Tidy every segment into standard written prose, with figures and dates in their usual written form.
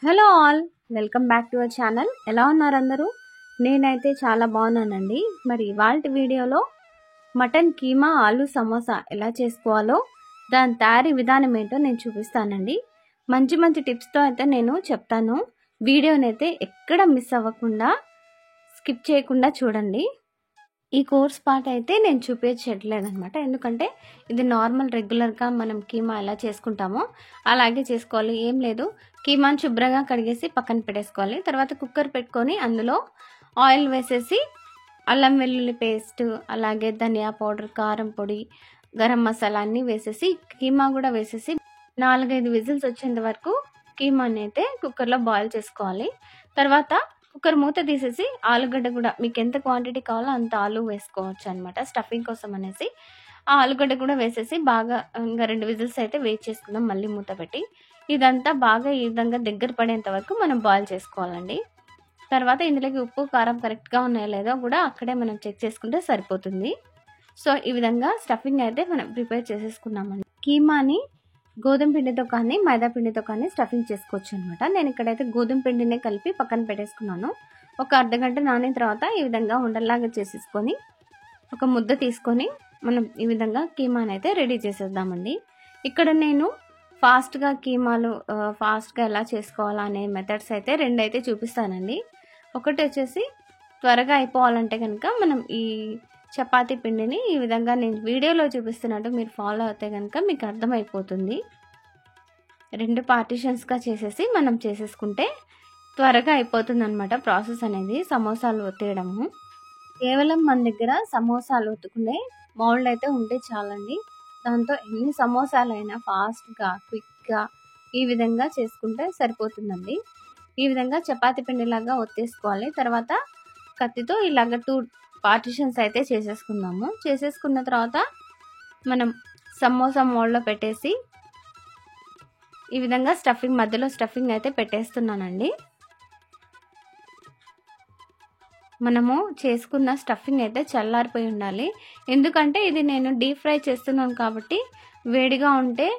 Hello all, welcome back to our channel. ఎలా ఉన్నారు అందరూ? నేనైతే చాలా బాగున్నానండి. మరి ఇవాల్టి వీడియోలో మటన్ కీమా ఆలు సమోసా ఎలా చేసుకోవాలో దాని తయారీ విధానం ఏంటో నేను చూపిస్తానండి. మంచి మంచి టిప్స్తో అయితే నేను చెప్తాను. వీడియోని అయితే ఎక్కడ మిస్ అవ్వకుండా స్కిప్ చేయకుండా చూడండి. ఈ కోర్స్ పార్ట్ అయితే నేను చూపించట్లేదు అనమాట, ఎందుకంటే ఇది నార్మల్ రెగ్యులర్గా మనం కీమా ఎలా చేసుకుంటామో అలాగే చేసుకోవాలి. ఏం లేదు, కీమాని శుభ్రంగా కడిగేసి పక్కన పెట్టేసుకోవాలి. తర్వాత కుక్కర్ పెట్టుకొని అందులో ఆయిల్ వేసేసి అల్లం వెల్లుల్లి పేస్ట్, అలాగే ధనియా పౌడర్, కారం పొడి, గరం మసాలా అన్నీ వేసేసి కీమా కూడా వేసేసి 4-5 విజిల్స్ వచ్చేంత వరకు కీమాని అయితే కుక్కర్లో బాయిల్ చేసుకోవాలి. తర్వాత కుక్కర్ మూత తీసేసి ఆలుగడ్డ కూడా మీకు ఎంత క్వాంటిటీ కావాలో అంత ఆలు వేసుకోవచ్చు అనమాట, స్టఫింగ్ కోసం అనేసి. ఆ ఆలుగడ్డ కూడా వేసేసి బాగా ఇంకా 2 విజిల్స్ అయితే వెయిట్ చేసుకుందాం. మళ్ళీ మూత పెట్టి ఇదంతా బాగా ఈ విధంగా దగ్గర పడేంత వరకు మనం బాయిల్ చేసుకోవాలండి. తర్వాత ఇందులోకి ఉప్పు కారం కరెక్ట్గా ఉన్నాయో లేదో కూడా అక్కడే మనం చెక్ చేసుకుంటే సరిపోతుంది. సో ఈ విధంగా స్టఫింగ్ అయితే మనం ప్రిపేర్ చేసేసుకున్నామండి. కీమాని గోధుమ పిండితో కానీ మైదా పిండితో కానీ స్టఫింగ్ చేసుకోవచ్చు అనమాట. నేను ఇక్కడైతే గోధుమ పిండినే కలిపి పక్కన పెట్టేసుకున్నాను. ఒక అర్ధగంట నానిన తర్వాత ఈ విధంగా ఉండల్లాగా చేసేసుకొని ఒక ముద్ద తీసుకొని మనం ఈ విధంగా కీమాని అయితే రెడీ చేసేద్దామండి. ఇక్కడ నేను ఫాస్ట్గా కీమాలు ఫాస్ట్గా ఎలా చేసుకోవాలా అనే మెథడ్స్ అయితే 2 అయితే చూపిస్తానండి. ఒకటి వచ్చేసి త్వరగా అయిపోవాలంటే కనుక మనం ఈ చపాతీ పిండిని ఈ విధంగా నేను వీడియోలో చూపిస్తున్నట్టు మీరు ఫాలో అయితే కనుక మీకు అర్థమైపోతుంది. 2 పార్టీషన్స్గా చేసేసి మనం చేసేసుకుంటే త్వరగా అయిపోతుంది అనమాట ప్రాసెస్ అనేది. సమోసాలు ఒత్తేయడము కేవలం మన దగ్గర సమోసాలు ఒత్తుకునే మౌల్డ్ అయితే ఉంటే చాలండి. దాంతో ఎన్ని సమోసాలైనా ఫాస్ట్గా క్విక్గా ఈ విధంగా చేసుకుంటే సరిపోతుందండి. ఈ విధంగా చపాతీ పిండిలాగా ఒత్తేసుకోవాలి. తర్వాత కత్తితో ఇలాగ 2 పార్టీషన్స్ అయితే చేసేసుకుందాము. చేసేసుకున్న తర్వాత మనం సమోసా మోల్డ్లో పెట్టేసి ఈ విధంగా స్టఫింగ్ మధ్యలో స్టఫింగ్ అయితే పెట్టేస్తున్నానండి. మనము చేసుకున్న స్టఫింగ్ అయితే చల్లారిపోయి ఉండాలి, ఎందుకంటే ఇది నేను డీప్ ఫ్రై చేస్తున్నాను కాబట్టి వేడిగా ఉంటే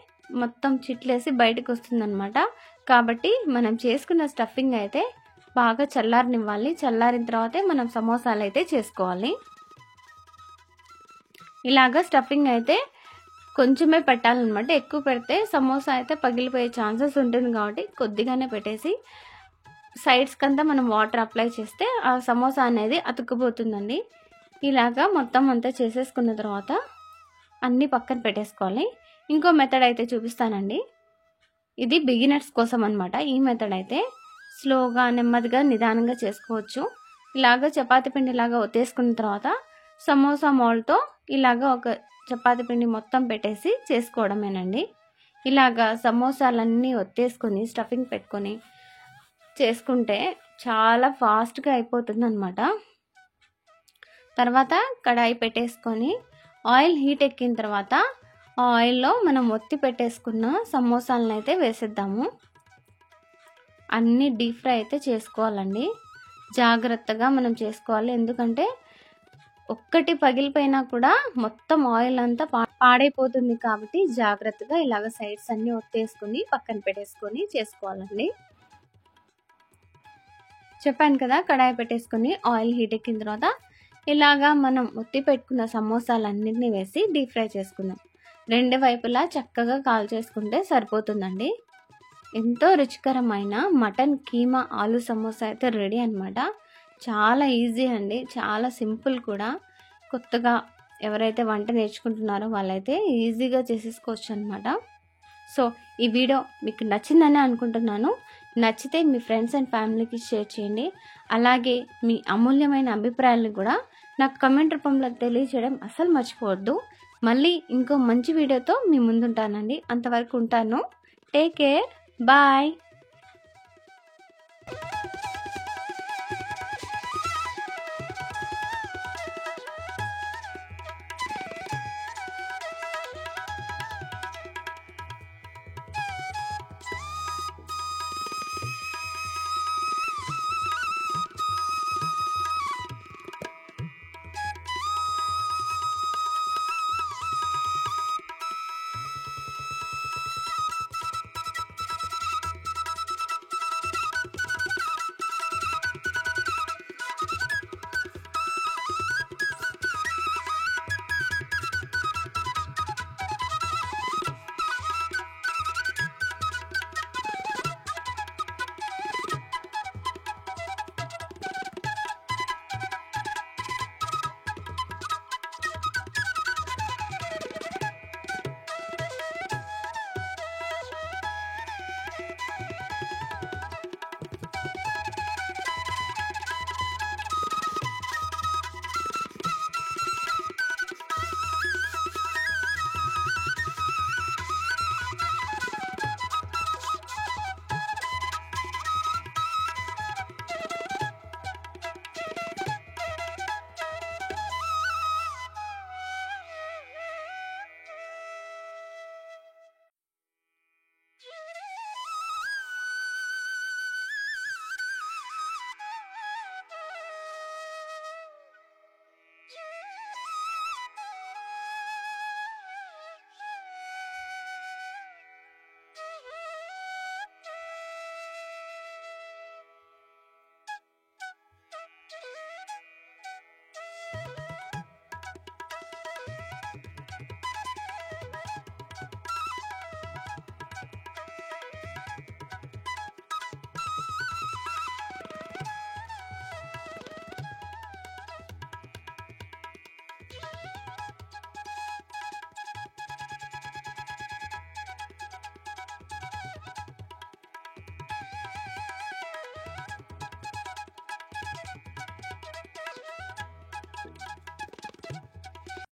మొత్తం చిట్లేసి బయటకు వస్తుందన్నమాట. కాబట్టి మనం చేసుకున్న స్టఫింగ్ అయితే బాగా చల్లారనివ్వాలి. చల్లారిన తర్వాతే మనం సమోసాలు అయితే చేసుకోవాలి. ఇలాగా స్టఫింగ్ అయితే కొంచెమే పెట్టాలన్నమాట. ఎక్కువ పెడితే సమోసా అయితే పగిలిపోయే ఛాన్సెస్ ఉంటుంది కాబట్టి కొద్దిగానే పెట్టేసి సైడ్స్ కంతా మనం వాటర్ అప్లై చేస్తే ఆ సమోసా అనేది అతుక్కుపోతుందండి. ఇలాగా మొత్తం అంతా చేసేసుకున్న తర్వాత అన్నీ పక్కన పెట్టేసుకోవాలి. ఇంకో మెథడ్ అయితే చూపిస్తానండి. ఇది బిగినర్స్ కోసం అనమాట. ఈ మెథడ్ అయితే స్లోగా నెమ్మదిగా నిదానంగా చేసుకోవచ్చు. ఇలాగ చపాతీ పిండి లాగా ఒత్తేసుకున్న తర్వాత సమోసా మోల్డ్తో ఇలాగ ఒక చపాతీ పిండి మొత్తం పెట్టేసి చేసుకోవడమేనండి. ఇలాగా సమోసాలన్నీ ఒత్తేసుకొని స్టఫింగ్ పెట్టుకొని చేసుకుంటే చాలా ఫాస్ట్గా అయిపోతుంది అనమాట. తర్వాత కడాయి పెట్టేసుకొని ఆయిల్ హీట్ ఎక్కిన తర్వాత ఆ ఆయిల్లో మనం ఒత్తి పెట్టేసుకున్న సమోసాలను అయితే వేసేద్దాము. అన్నీ డీప్ ఫ్రై అయితే చేసుకోవాలండి. జాగ్రత్తగా మనం చేసుకోవాలి, ఎందుకంటే ఒక్కటి పగిలిపోయినా కూడా మొత్తం ఆయిల్ అంతా పాడైపోతుంది. కాబట్టి జాగ్రత్తగా ఇలాగ సైడ్స్ అన్నీ ఒత్తేసుకొని పక్కన పెట్టేసుకొని చేసుకోవాలండి. చెప్పాను కదా, కడాయి పెట్టేసుకొని ఆయిల్ హీట్ ఎక్కిన తర్వాత ఇలాగా మనం ఒత్తి పెట్టుకున్న సమోసాలన్నింటినీ వేసి డీప్ ఫ్రై చేసుకుందాం. 2 వైపులా చక్కగా కాల్ చేసుకుంటే సరిపోతుందండి. ఎంతో రుచికరమైన మటన్ కీమా ఆలు సమోసా అయితే రెడీ అనమాట. చాలా ఈజీ అండి, చాలా సింపుల్ కూడా. కొత్తగా ఎవరైతే వంట నేర్చుకుంటున్నారో వాళ్ళైతే ఈజీగా చేసేసుకోవచ్చు అనమాట. సో ఈ వీడియో మీకు నచ్చిందని అనుకుంటున్నాను. నచ్చితే మీ ఫ్రెండ్స్ అండ్ ఫ్యామిలీకి షేర్ చేయండి. అలాగే మీ అమూల్యమైన అభిప్రాయాలను కూడా నాకు కమెంట్ రూపంలో తెలియజేయడం అస్సలు మర్చిపోవద్దు. మళ్ళీ ఇంకో మంచి వీడియోతో మీ ముందుంటానండి. అంతవరకు ఉంటాను. Take care, bye.